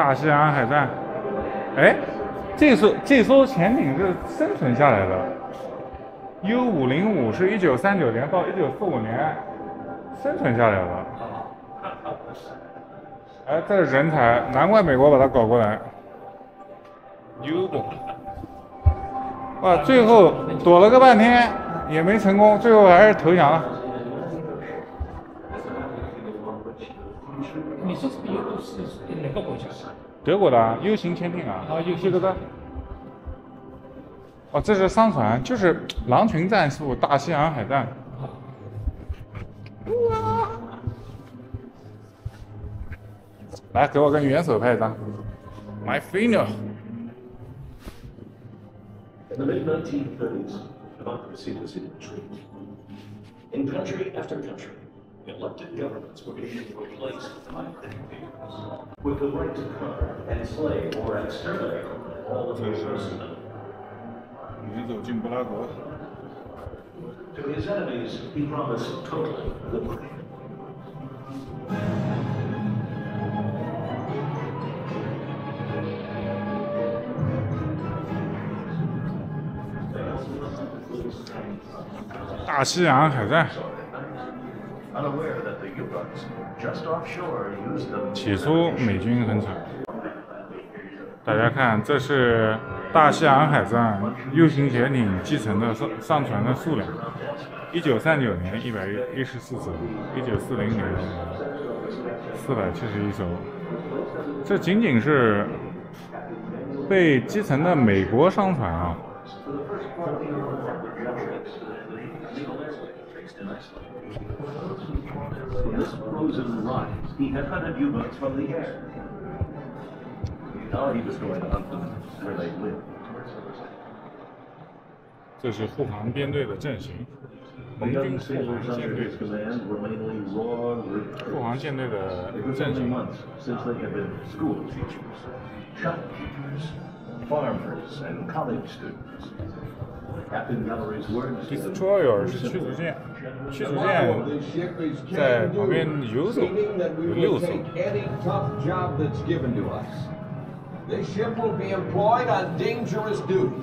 大西洋海战。哎，这艘潜艇是生存下来的。U-505是1939年到1945年生存下来的。哎，这是人才，难怪美国把它搞过来。U-5，哇，最后躲了个半天也没成功，最后还是投降了。你说这个 U 是哪个国家？德国的 U 型潜艇啊。啊，这个的。哦，这是商船，就是狼群战术大西洋海战。来，给我跟元首拍一张。My final。 In the mid-1930s, democracy was in retreat. In country after country, elected governments were being replaced by dictators with the right to conquer, enslave, or exterminate all of their citizens. 元首进布拉格。 To his enemies, he promised total liberty. 大西洋海战。起初美军很惨，大家看，这是大西洋海战 U 型潜艇继承的上船的数量：1939年114艘，1940年471艘。这仅仅是被继承的美国商船啊。 In this frozen ride, he had hunted U-boats from the air. Now he was going to hunt them where they lived. 这是护航编队的阵型，盟军护航舰队的护航舰队的阵型。Since they had been school teachers, shop teachers, farmers, and college students. Captain Gallery's words. Destroyer 是驱逐舰，驱逐舰在旁边游走，有6艘。This ship will be employed on dangerous duty.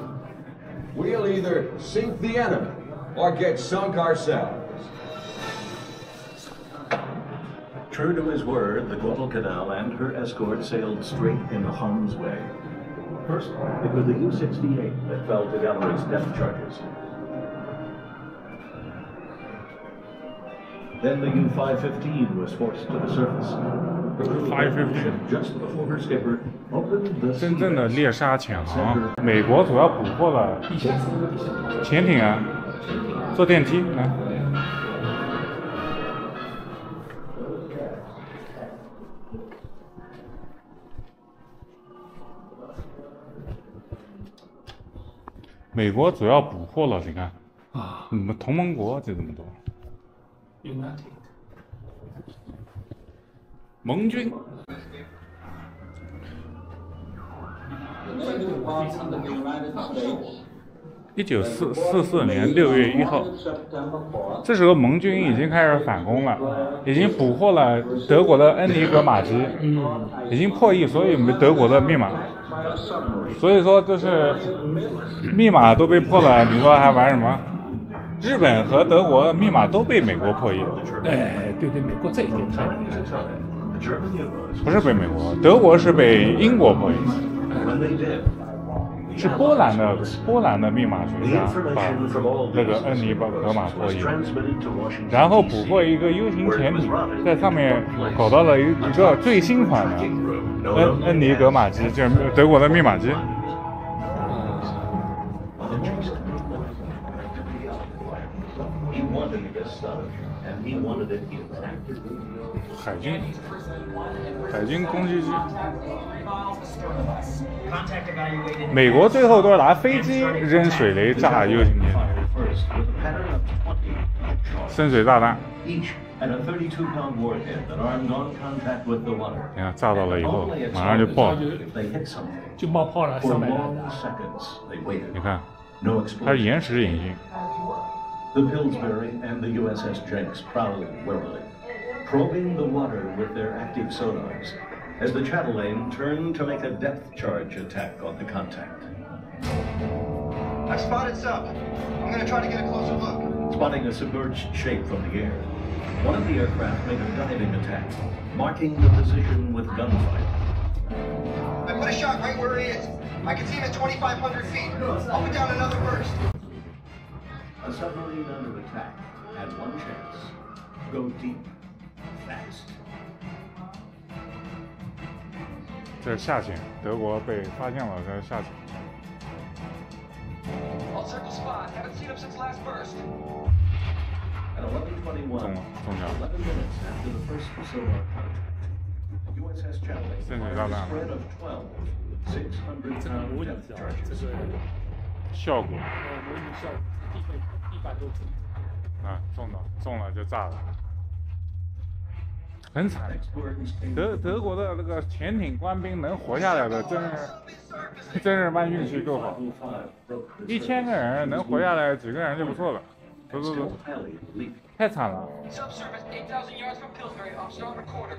We'll either sink the enemy or get sunk ourselves. True to his word, the Guadalcanal and her escort sailed straight into harm's way. First, it was the U-68 that fell to Gallery's depth charges. Then the U-515 was forced to the surface. 515 Just before her skipper opened the 真正的猎杀潜航，美国主要捕获了潜艇啊，坐电梯来。美国主要捕获了，你看啊，你们同盟国就这么多。盟军。1944年6月1号，这时候盟军已经开始反攻了，已经捕获了德国的恩尼格玛机，已经破译所有德国的密码。所以说，就是密码都被破了，你说还玩什么？日本和德国密码都被美国破译。哎，对对，美国这一点太厉害了。不是被美国，德国是被英国破译，是波兰的密码学家把那个恩尼格玛破译，然后捕获一个 U 型潜艇，在上面搞到了一个最新款的恩尼格玛机，就是德国的密码机。海军攻击机，美国最后都是拿飞机扔水雷炸 U 型舰，深水炸弹。你看炸到了以后，马上就爆了，就冒泡了，300辆。你看，它是延时引信。The Pillsbury and the USS Jenks prowled warily, probing the water with their active sonars, as the chatelaine turned to make a depth charge attack on the contact. I've spotted sub. I'm gonna try to get a closer look. Spotting a submerged shape from the air, one of the aircraft made a diving attack, marking the position with gunfire. I put a shot right where he is. I can see him at 2,500 feet. I'll put down another burst. A submarine under attack had one chance: go deep, fast. 这是下潜，德国被发现了，这是下潜。 I'll circle spot. Haven't seen him since last burst. At 11:21, 中了，中奖了。 11 minutes after the first sonar contact, USS Chatelaine 深水 fired 炸 a 弹 spread of 12 这个模 600-pound 拟 depth 的，这 charges. 个效果模拟效地板都啊，中了就炸了，很惨。 Experts came 德国的那个潜艇官兵能活下来的，真是蛮运气够好。 1000个人能活下来几个人就不错了。不， still highly elite. 太惨了。 Subsurface 8,000 yards from Pillsbury off starboard quarter.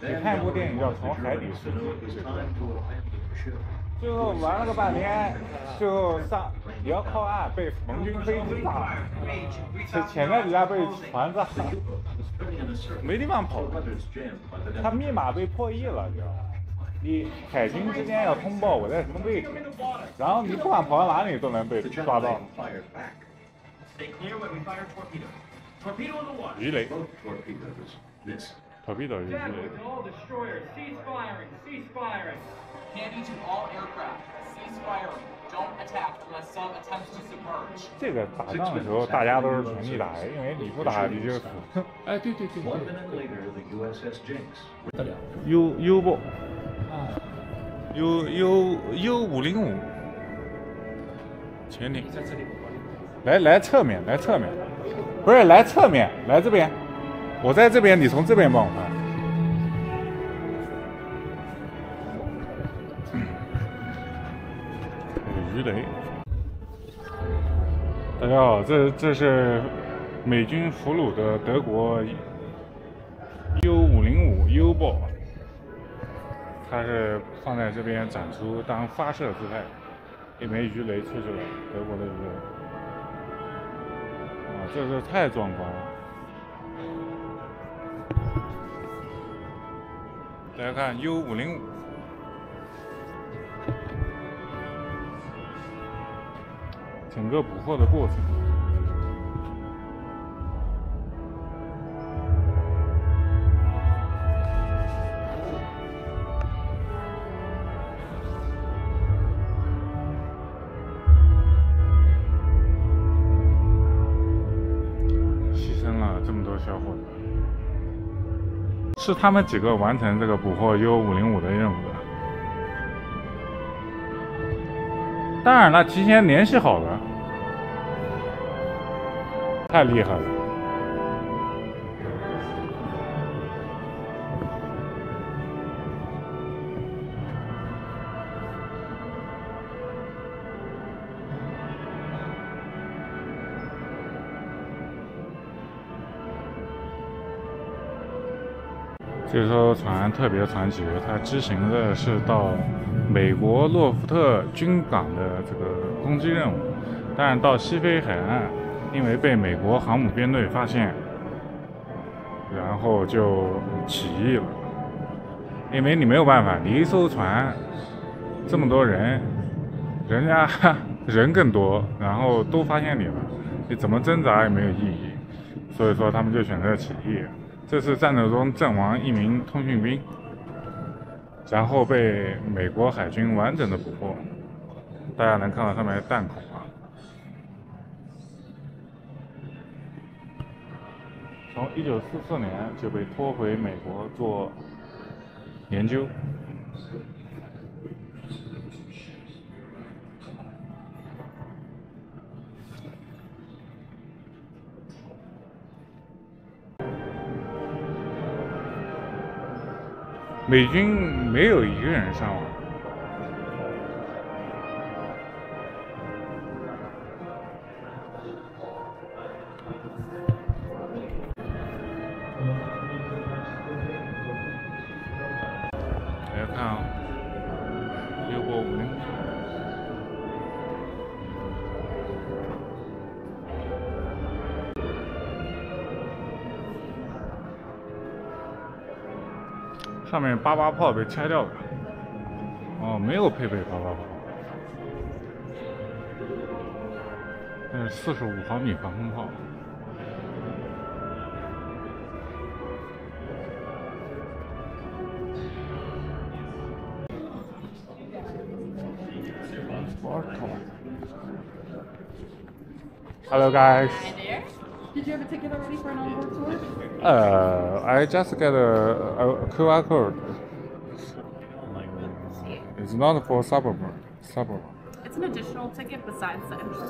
你看一部电影叫《从海底世界》， It was time to abandon the ship. 最后玩了个半天，最后上也要靠岸，被盟军飞机炸了，潜在底下被船炸了， Was turning in a circle. 没地方跑。 Others jammed by the 他密码被破译了，就你海军之间要通报我在什么位置，然后你不管跑到哪里都能被 The 抓到。 Chatelaine fired back. Stay clear when we fire torpedo. Torpedo in the water. 鱼雷 Both torpedoes missed. ，torpedo 是鱼雷。 all destroyers, cease firing, cease firing. Candy to all aircraft. Cease firing. Don't attack unless sub attempts to submerge. 这个打仗的时候大家都是全力打，因为你不打你就死。哎，对对对 1 对， minute later, the USS Jinx 不得了 U 不啊！ U505潜艇你，在这里，来侧面，不是来侧面，来这边，我在这边，你从这边帮我看。鱼雷。大家好，这是美军俘虏的德国 U505 U-boat， 它是放在这边展出当发射姿态，一枚鱼雷出去了，德国的鱼雷。啊，这是太壮观了！大家看 U505。整个捕获的过程，牺牲了这么多小伙子，是他们几个完成这个捕获 U505的任务的。当然了，提前联系好了，太厉害了。这艘船特别传奇，它执行的是到美国洛夫特军港的这个攻击任务，但是到西非海岸，因为被美国航母编队发现，然后就起义了。因为你没有办法，你一艘船这么多人，人家人更多，然后都发现你了，你怎么挣扎也没有意义，所以说他们就选择起义。这次战斗中阵亡一名通讯兵，然后被美国海军完整的捕获。大家能看到上面的弹孔啊。从1944年就被拖回美国做研究。美军没有一个人伤亡。看啊，越过505。上面88炮被拆掉了，哦，没有配备88炮，那是45毫米防空炮。Hello guys. Hi there. Did you have a ticket already for an onboard tour? I just get a QR code. It's not for suburb. It's an additional ticket besides the entry.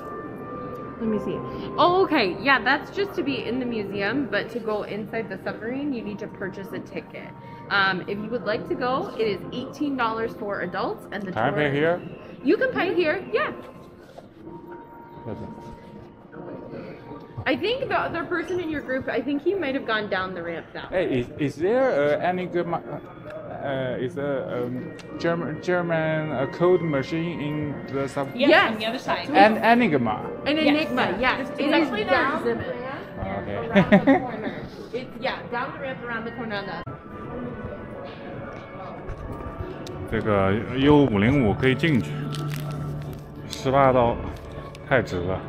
Let me see. Oh, okay. Yeah, that's just to be in the museum, but to go inside the submarine, you need to purchase a ticket. If you would like to go, it is $18 for adults, and the Can I pay here? You can pay here. Yeah. I think the other person in your group, I think he might have gone down the ramp now. Hey, is there any good? Is a German code machine in the sub? Yes. On the other side. And Enigma. An Enigma, yes. It's actually down the ramp around the Okay. corner. It's, yeah, down the ramp around the corner on the. 这个 U-505可以进去，18刀，太值了。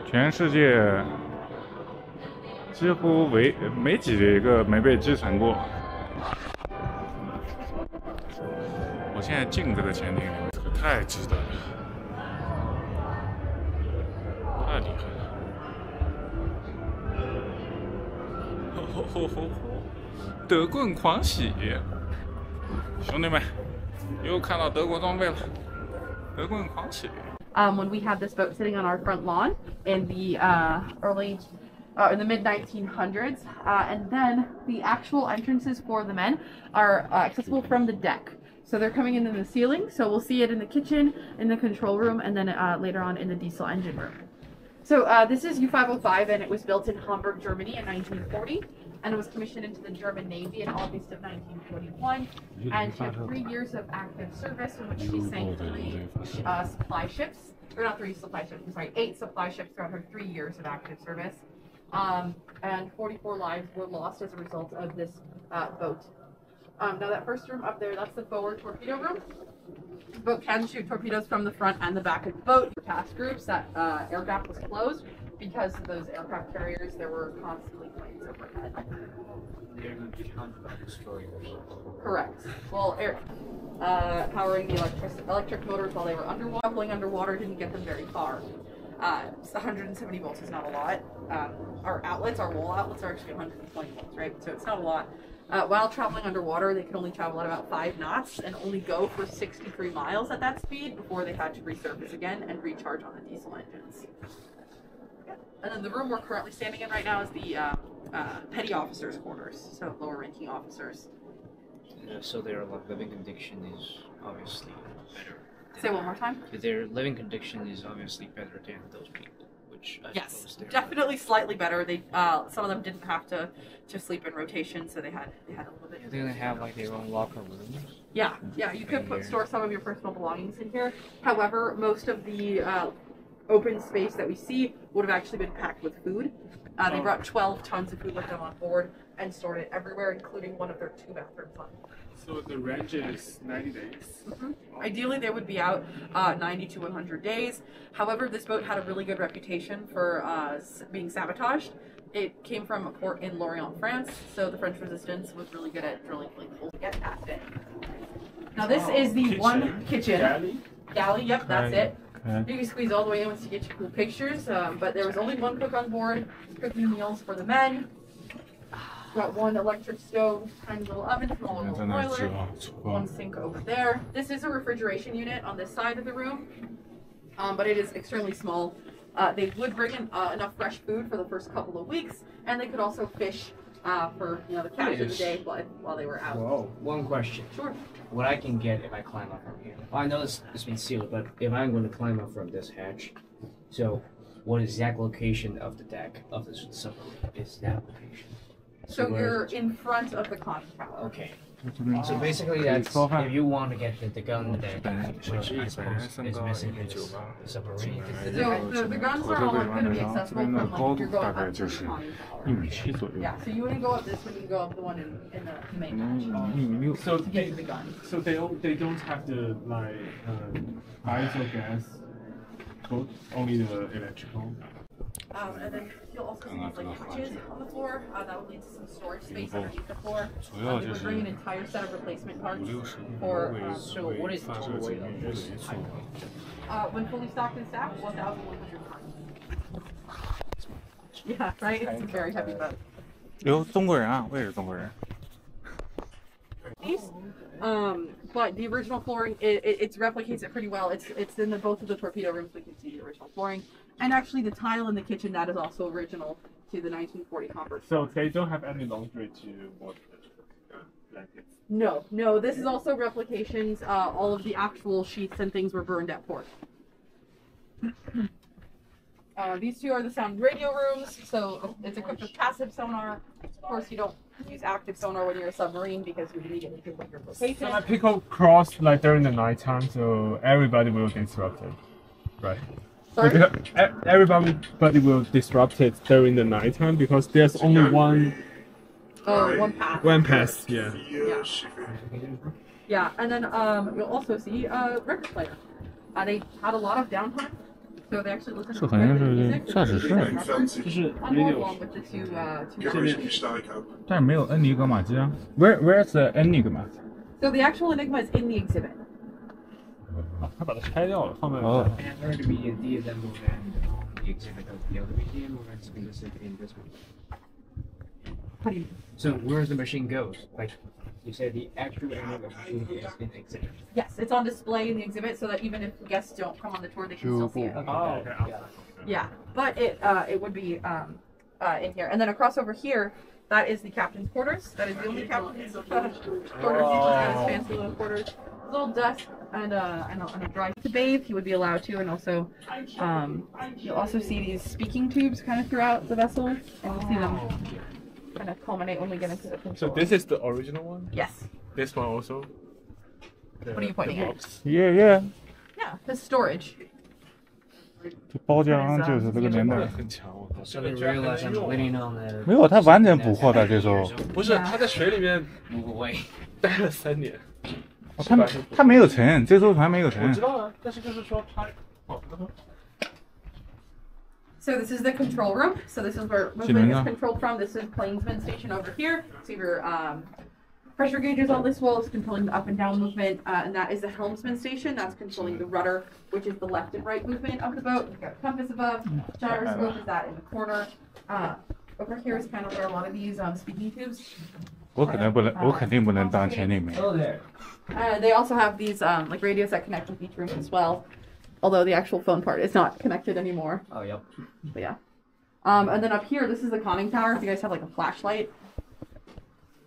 全世界几乎没几个没被击沉过。我现在进这个潜艇里面，这个太值得了，太厉害了！德棍狂喜，兄弟们，又看到德国装备了，德棍狂喜。When we had this boat sitting on our front lawn in the in the mid 1900s, and then the actual entrances for the men are accessible from the deck. So they're coming in the ceiling. So we'll see it in the kitchen, in the control room, and then later on in the diesel engine room. So this is U-505, and it was built in Hamburg, Germany in 1940, and it was commissioned into the German Navy in August of 1941, and she had 3 years of active service in which she sank 3 supply ships, or not 3 supply ships, I'm sorry, 8 supply ships throughout her 3 years of active service, and 44 lives were lost as a result of this boat. Now that first room up there, that's the forward torpedo room. The boat can shoot torpedoes from the front and the back of the boat. For task groups, that aircraft was closed because of those aircraft carriers. There were constantly planes overhead. They're going to be hunted by destroyers. Correct. Well, powering the electric motors while they were underwater. Pulling underwater didn't get them very far. 170 volts is not a lot. Our wall outlets are actually 120 volts, right? So it's not a lot. While traveling underwater, they could only travel at about 5 knots and only go for 63 miles at that speed before they had to resurface again and recharge on the diesel engines. And then the room we're currently standing in right now is the petty officers' quarters, so lower ranking officers. So their living condition is obviously better. Say one more time? Their living condition is obviously better than those people, which I Yes, suppose they're definitely slightly better. They some of them didn't have to sleep in rotation, so they had a little bit. Do they have like their own locker rooms? Yeah, you could store some of your personal belongings in here. However, most of the open space that we see would have actually been packed with food. They brought 12 tons of food with them on board and stored it everywhere, including one of their 2 bathrooms on board. So the range is 90 days. Ideally, they would be out 90 to 100 days. However, this boat had a really good reputation for being sabotaged. It came from a port in Lorient, France, so the French resistance was really good at drilling flames to get past it. Now, this is the one kitchen. Galley, yep, that's it. You can squeeze all the way in once you get your cool pictures, but there was only 1 cook on board, cooking meals for the men. Got 1 electric stove, tiny little oven, small little boiler, 1 sink over there. This is a refrigeration unit on this side of the room, but it is extremely small. They would bring in enough fresh food for the first couple of weeks, and they could also fish for the catch of the day while they were out. Whoa, one question. Sure. What I can get if I climb up from here? I know it's been sealed, but if I'm going to climb up from this hatch, so what exact location of the deck of this submarine is that location? So you're in front of the conning tower. Okay. So basically, that's if you want to get the gun there, which I suppose is missing is the submarine. So the guns are all going to be accessible from like you're going up to the conning tower. Yeah, so you wouldn't go up this one, you go up the one in the main hatch. So to get to the gun. So they don't have the like ice or gas code, only the electrical. And then you'll also see these like images on the floor. That would lead to some storage space underneath the floor. They would bring an entire set of replacement parts for. So what is the total weight of this? When fully stocked and staffed, 1,100 pounds. Yeah, right. It's a very heavy boat. 有中国人啊，我也是中国人。 But the original flooring, it replicates it pretty well. It's in both of the torpedo rooms. We can see the original flooring, and actually the tile in the kitchen that is also original to the 1940 conversion. So they don't have any laundry to wash the blankets. No. This is also replications. All of the actual sheets and things were burned at port. These two are the sound radio rooms. So it's equipped with passive sonar. Of course, you don't use active sonar when you're a submarine because you immediately pick up your location. So people cross like during the nighttime, so everybody will get disrupted, right? Sorry? Everybody will disrupt it during the nighttime because there's only one One pass. one pass. Yeah. Yeah, and then you'll also see a record player. They had a lot of downtime, so they actually listened to music. 驾驶室，就是 Along with the two 但是没有恩尼格玛机啊。Where's the Enigma? So the actual Enigma is in the exhibit. 他把它拆掉了，放在 Oh. And where do we de-assemble the exhibit of the other museum, or it's specific in this one? How do you? So where's the machine goes? Like you said, the actual Enigma machine is in the exhibit. Yes, it's on display in the exhibit so that even if guests don't come on the tour, they can still see it. Oh, okay. Yeah, but it would be in here, and then across over here, that is the captain's quarters. That is the only captain's quarters. His fancy little quarters. A little desk and a dry to bathe. He would be allowed to, and also you'll also see these speaking tubes kind of throughout the vessel, and you'll see them kind of culminate when we get into the control. So this is the original one. Yes. This one also. What are you pointing at? Yeah. Yeah, the storage. 这包浆就是这个年代。很强，我靠！ So they realize I'm living on the. 没有，他完全捕获的这艘。不是，他在水里面 Move away. 待了3年。他没有沉，这艘船没有沉。我知道啊，但是就是说他So this is the control room. So this is where movement is controlled from. This is plainsman station over here. So your pressure gauges on this wall is controlling the up and down movement, and that is the helmsman station. That's controlling the rudder, which is the left and right movement of the boat. You've got a compass above. Gyroscope is that in the corner. Over here is kind of where a lot of these speaking tubes. 我肯定不能当潜艇员。 They also have these like radios that connect with each room as well. Although the actual phone part is not connected anymore. Oh, yep. But yeah. And then up here, this is the conning tower. If you guys have like a flashlight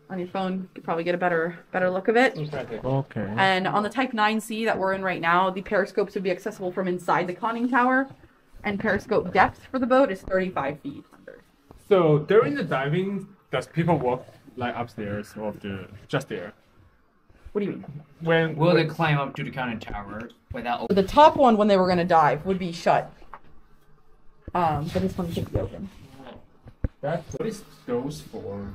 on your phone, you could probably get a better look of it. Okay. And on the Type 9C that we're in right now, the periscopes would be accessible from inside the conning tower. And periscope depth for the boat is 35 feet. So during the diving, does people walk like upstairs or just there? What do you mean? When Will they climb up to the conning tower without? The top one, when they were going to dive, would be shut. But this one should be open. what is those for?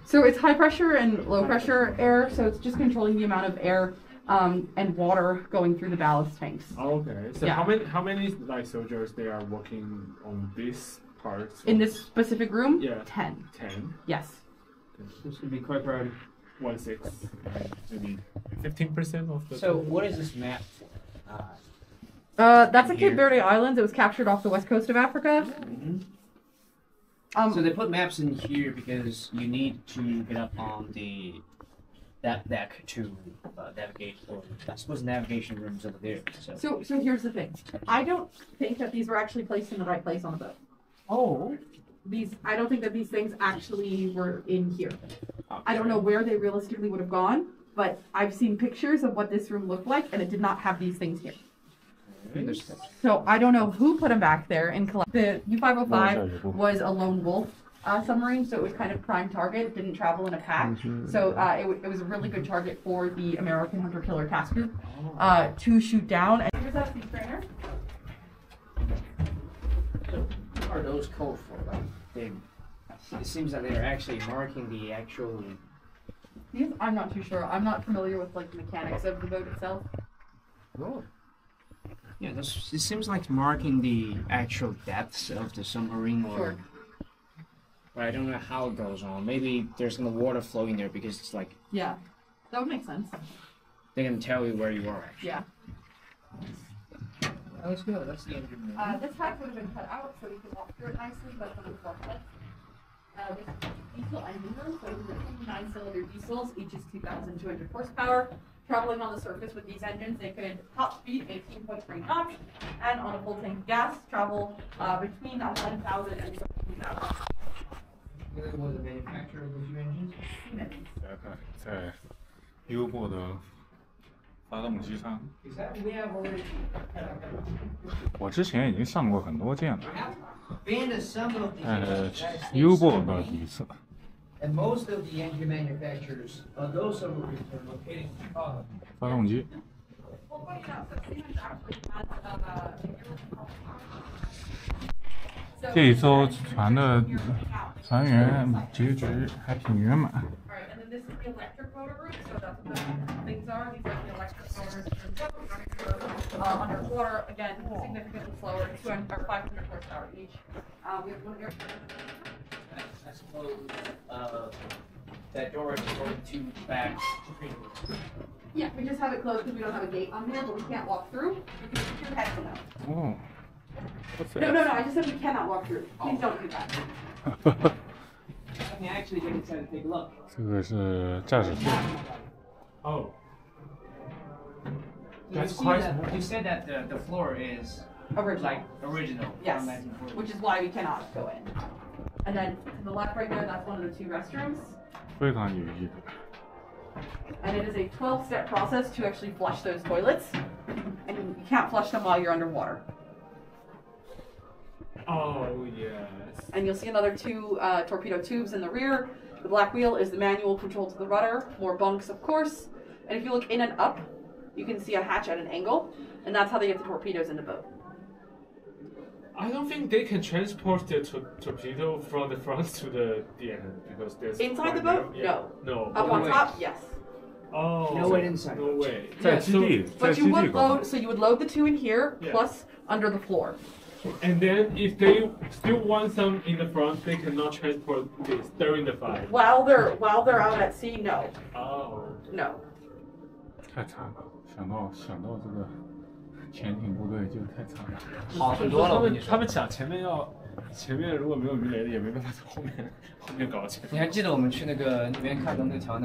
So it's high pressure and low pressure air, so it's just controlling the amount of air and water going through the ballast tanks. Okay. So Yeah. how many like soldiers they are working on this part? In this specific room? Yeah. 10. 10. Yes. This would be quite proud. 1/6, maybe 15% of the. So what is this map for? That's the Cape Verde Islands. It was captured off the west coast of Africa. So they put maps in here because you need to get up on that deck to navigate, or I suppose navigation rooms over there. So here's the thing. I don't think that these were actually placed in the right place on the boat. Oh. I don't think that these things actually were in here. I don't know where they realistically would have gone, but I've seen pictures of what this room looked like, and it did not have these things here. So I don't know who put them back there and collect. The U-505 was a lone wolf. submarine, so it was kind of prime target. Didn't travel in a pack, so it was a really good target for the American hunter-killer task group to shoot down. And here's that sea trainer. What are those code for? Like, it seems that they're actually marking the actual. These, I'm not too sure. I'm not familiar with like the mechanics of the boat itself. Oh. Yeah, it seems like marking the actual depths of the submarine, or. Sure. But I don't know how it goes on. Maybe there's no water flowing there because it's like. Yeah, that would make sense. They can tell you where you are. Actually. Yeah. Let's go. That's the engine. This hatch would have been cut out so we could walk through it nicely, but for the forklift. This diesel engine room, so these are 9-cylinder diesels, each is 2,200 horsepower. Traveling on the surface with these engines, they could top speed 18.3 knots, and on a full tank of gas, travel between 1,000 and 15,000. Was the manufacturer of those engines? 来看，在 U-boat 的发动机上， We have already. 我之前已经上过很多件了。 Been to some of the U-boat 的第一次。 And most of the engine manufacturers, those submarines are located in Chicago. 发动机。 这一艘船的船员结局还挺圆满。 Alright, and then this is the electric motor room, so that's what the things are. These are the electric motors. Underwater, again, significantly slower, 200 or 500 horsepower each. We have one here. I suppose that door is going to back. Yeah, we just have it closed because we don't have a gate on here, but we can't walk through. You can put your head in out. Oh. What's that? No, I just said we cannot walk through. Please don't do that. I can actually get inside and take a look. 这个是驾驶室。 Oh. You That's see quite that- small. You said that the floor is Original. like original Yes, from 1940. which is why we cannot go in. And then to the left right there, that's one of the 2 restrooms. 非常有意思。 And it is a 12-step process to actually flush those toilets. And you can't flush them while you're underwater. Oh, yes. And you'll see another 2 torpedo tubes in the rear. The black wheel is the manual control to the rudder. More bunks, of course. And if you look in and up, you can see a hatch at an angle. And that's how they get the torpedoes in the boat. I don't think they can transport the torpedo from the front to the end because there's Inside the quite boat? narrow. Yeah. No. Up on top, yes. Oh. No way inside. No way. 在基地，在 But 基 you 地 would 搞。 load, so you would load the 2 in here, Yeah. plus under the floor. And then if they still want some in the front, they cannot transport this during the fight. While they're out at sea, no. Oh. No. 太惨了，想到这个潜艇部队就太惨了。好很多了，我跟你说。他们讲前面如果没有鱼雷的，也没办法从后面搞起来。你还记得我们去那边看的那条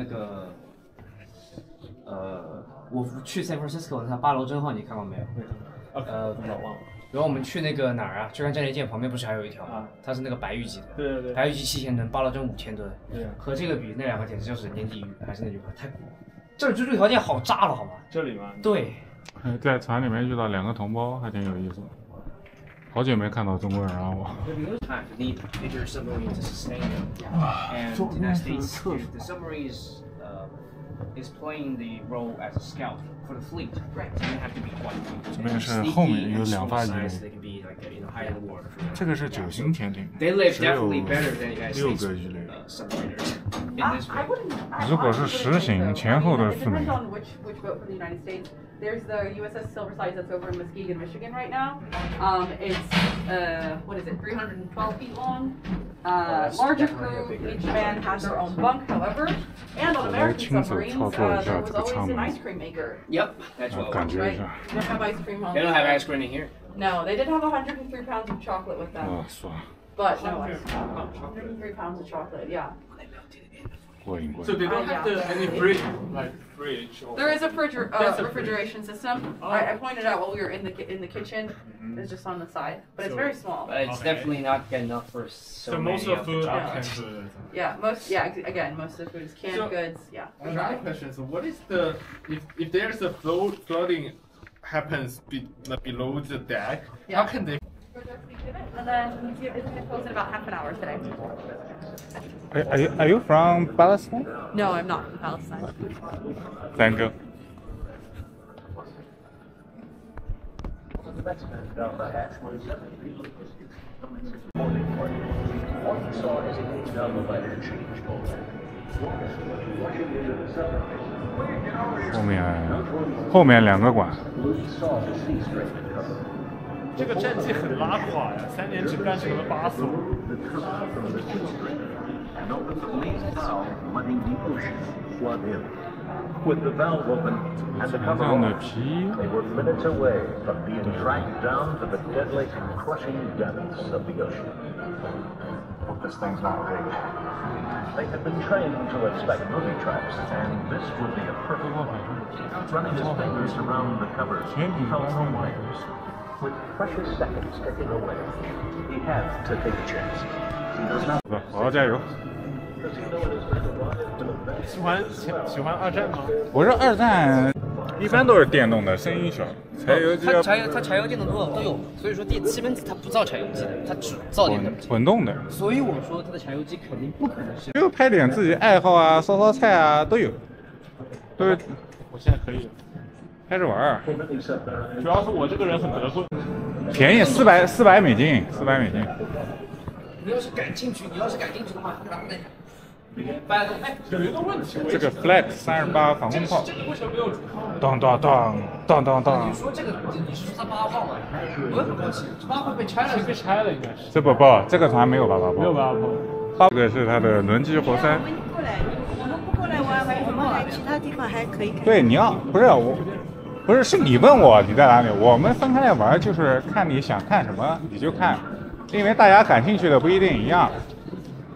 我去 San Francisco 那条8楼真号，你看过没有？老忘了。然后我们去那个哪儿啊？就看战列舰旁边不是还有一条吗？它是那个白玉级的。对。白玉级7000吨，8楼真5000吨。对。和这个比，那2个简直就是人间地狱。还是那句话，这儿居住条件好渣了，好吗？这里吗？对。在船里面遇到2个同胞，还挺有意思。好久没看到中国人了，我。Time to need bigger submarine to sustain them. And in the United States, if the submarine is playing the role as a scout for the fleet, Right. so you have to be quite 这边是后面有2发鱼雷。 so they can be like high in the water. 这个是9型潜艇， They live 只有 definitely better than United 6 States 个鱼雷。 submariners in I this way. wouldn't. 如果是10型，前后的4 It depends 枚。 on which boat from the United States. There's the USS Silverside that's over in Muskegon, Michigan right now. It's what is it? 312 feet long. Larger crew. Each man has their own bunk. However, and on American submarines, there was always an ice cream maker. Yep, that's what. 感觉 Right? 一下。 They don't have ice cream on. They don't have ice cream in here. No, they did have 103 pounds of chocolate with them, 算了， but no ice cream. 103 pounds of chocolate. Yeah. 过瘾。 So they don't have any fridge, like fridge. Or There is a That's a refrigeration system. I pointed out while we were in the kitchen. It's just on the side, but it's So- very small. But it's Okay. definitely not good enough for so, So most many of the food are jobs. canned food. Yeah, again, most of the food is canned So- goods. Yeah. Another question. So what is the if there's a flooding happens below the deck? Yeah. How can they? And then museum is going to close in about half an hour today. Are you from Palestine? No, I'm not from Palestine. Thank you. Down the hatchway, all he saw as he moved down the ladder changed already. 后面2个馆。这个战绩很拉垮呀，3年只干成了8艘。And opened the least valve, letting the ocean flood in. With the valve open and the cover off, they were minutes away from being dragged down to the deadly and crushing depths of the ocean. Hope this thing's not big. They had been trained to expect booby traps, and this would be a perfect one. Running his fingers around the covers, he felt no wires. With precious seconds ticking away, he had to take a chance. He does not. 好好加油！喜欢二战吗？我说二战一般都是电动的，声音小，柴油机它柴油电动都有，所以说第7分子它不造柴油机的，它只造电动机。混动的。所以我说它的柴油机肯定不可能是。就拍点自己爱好啊，烧菜啊都有，都是。我现在可以了，开始玩儿。主要是我这个人很得寸。便宜400美金，400美金。你要是敢进去的话，有一个问题，这个 Flex 38防空炮，为什么没有主炮？当当当当当当。你说这个，你是说它8号吗？不是，8号被拆了，被拆了应该是。这不，这个船没有88炮。没有88炮。这个是它的轮机活塞。我们不过来玩，为什么在其他地方还可以？对，你要不是我，不是你问我你在哪里，我们分开来玩，就是看你想看什么你就看，因为大家感兴趣的不一定一样。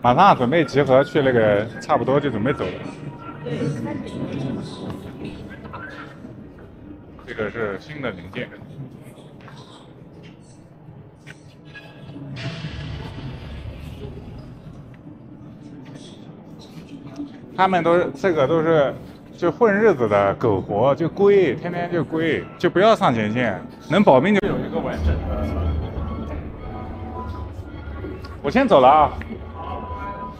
马上准备集合去那个，差不多就准备走了。这个是新的零件。他们都是这个都是就混日子的苟活，就归，天天就归，就不要上前线，能保命就有一个完整的。我先走了啊。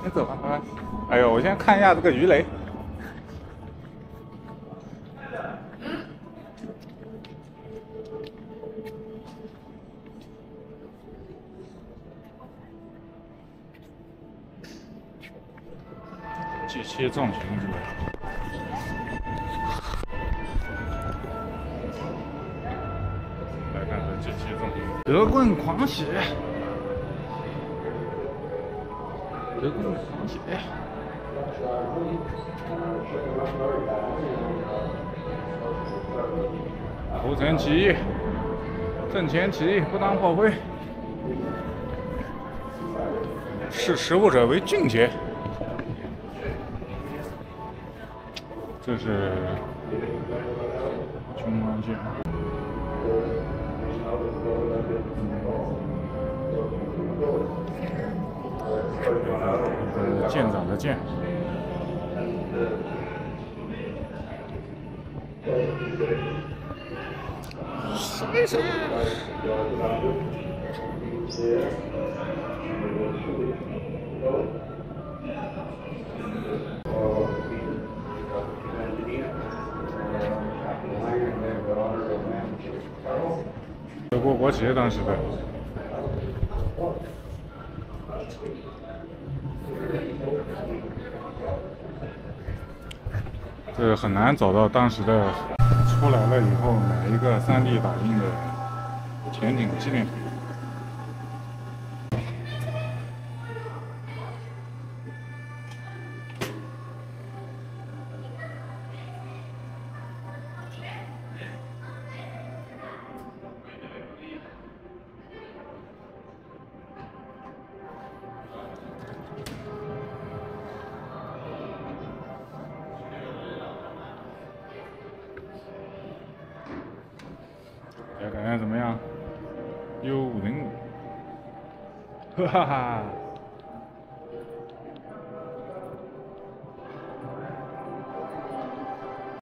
先走吧，拜拜。哎呦，我先看一下这个鱼雷。G7重型鱼雷。来看这G7重型。德棍狂喜。德棍狂喜，投诚起义，阵前起义，不当炮灰，视持物者为俊杰。这是军官剑。舰长的舰。谁谁？德国国旗当时的。这很难找到当时的，出来了以后买一个3D 打印的潜艇纪念品。大家感觉怎么样？U-505，哈哈哈。